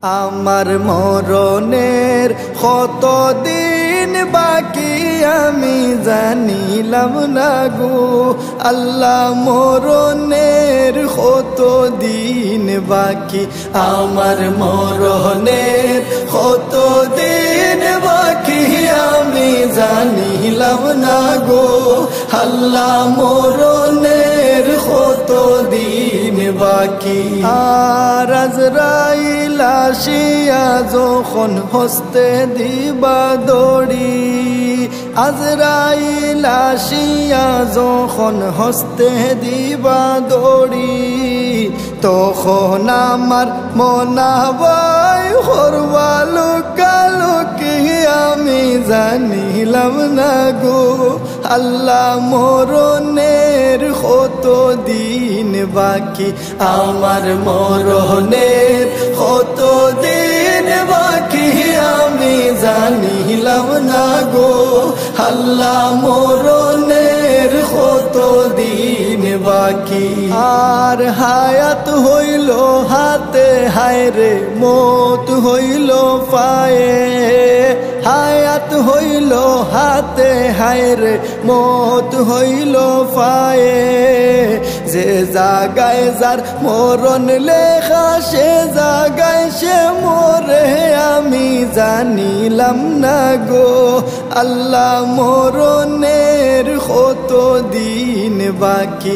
আমার মরণের কতদিন বাকি আমি জানিলাম না গো আল্লাহ, মরণের কতদিন বাকি, আমার মরণের কতদিন বাকি আমি জানিলাম না গো আল্লাহ, মরণের কতদিন বাকি। আর আজরাইল আসিয়া যখন হস্তে দিবা দড়ি, আজরাইল আসিয়া যখন হস্তে দিবা দড়ি, তখন আমার মনাবাই হরবা লোকালোকি আমি জানিলাম না গো আল্লাহ, মরণের কতদিন বাকি, আমার মরণের কতদিন বাকি আমি জানিলাম না গো আল্লাহ, মরণের কতদিন বাকি। আর হায়াত হইল হাতে হায়রে মত হইল পায়ে, হায়াত হইল হাতে হায়রে মত হইল পায়ে, যে জাগায় যার মরণ লেখা সে জাগায় সে মরে আমি জানিলাম না গো আল্লাহ, মরণের কতদিন বাকি,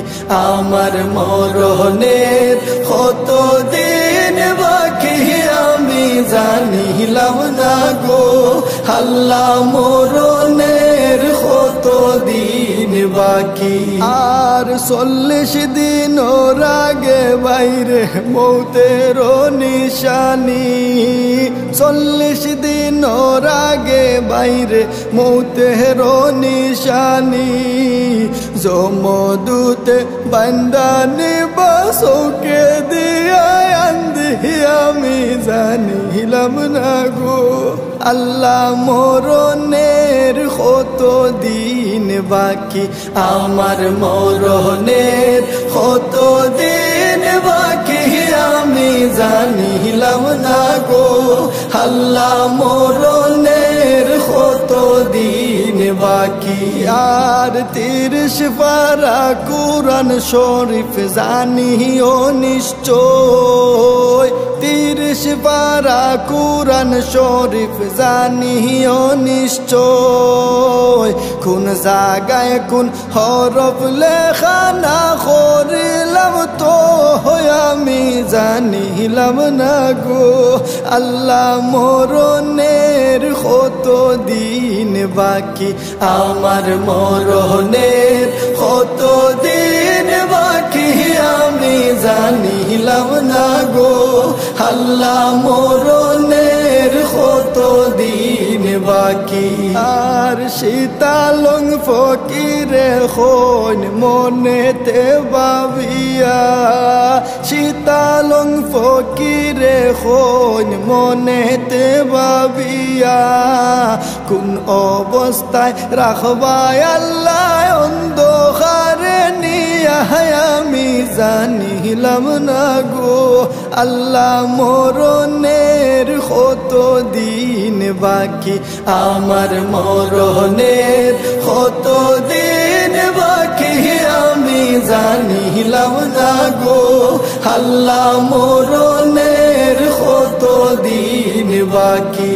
আমার মরণের কতদিন বাকি আমি জানিলাম না গো আল্লাহ, মরণের কতদিন বাকি। আর 40 দিন ওর আগে বাইরে মৌতের নিশানি, 40 দিন ওর আগে বাইরে মৌতের নিশানি, জমদূতে বান্দানি বাসোকে দিয়া আন্দি আমি জানিলাম না গো আল্লাহ, মরণের কতদিন বাকি, আমার মরণের কতদিন বাকি আমি জানিলাম না গো আল্লাহ, মরণের কতদিন বাকি। আর 30 পারা কুরআন শরীফ জানিও নিশ্চয়, 30 পারা কুরআন শরীফ জানিও নিশ্চয়, কোন জায়গায় কোন হরফ লেখা না করিলাম তো আমি জানিলাম না গো আল্লাহ, মরণের কতদিন বাকি, আমার মরণের কতদিন বাকি আমি জানিলাম না গো আল্লাহ, মরণের কতদিন বাকি। আর শীতালং ফকিরে হন মনেতে ভাবিয়া, শীতালং ফকিরে হন মনেতে ভাবিয়া, কোন অবস্থায় রাখবায় আল্লাহ অন্ধকারে নিয়া আমি জানিলাম না গো আল্লাহ, মরণের কতদিন বাকি, আমার মরণের কতদিন বাকি আমি জানিলাম না গো আল্লাহ, মরণের কতদিন বাকি।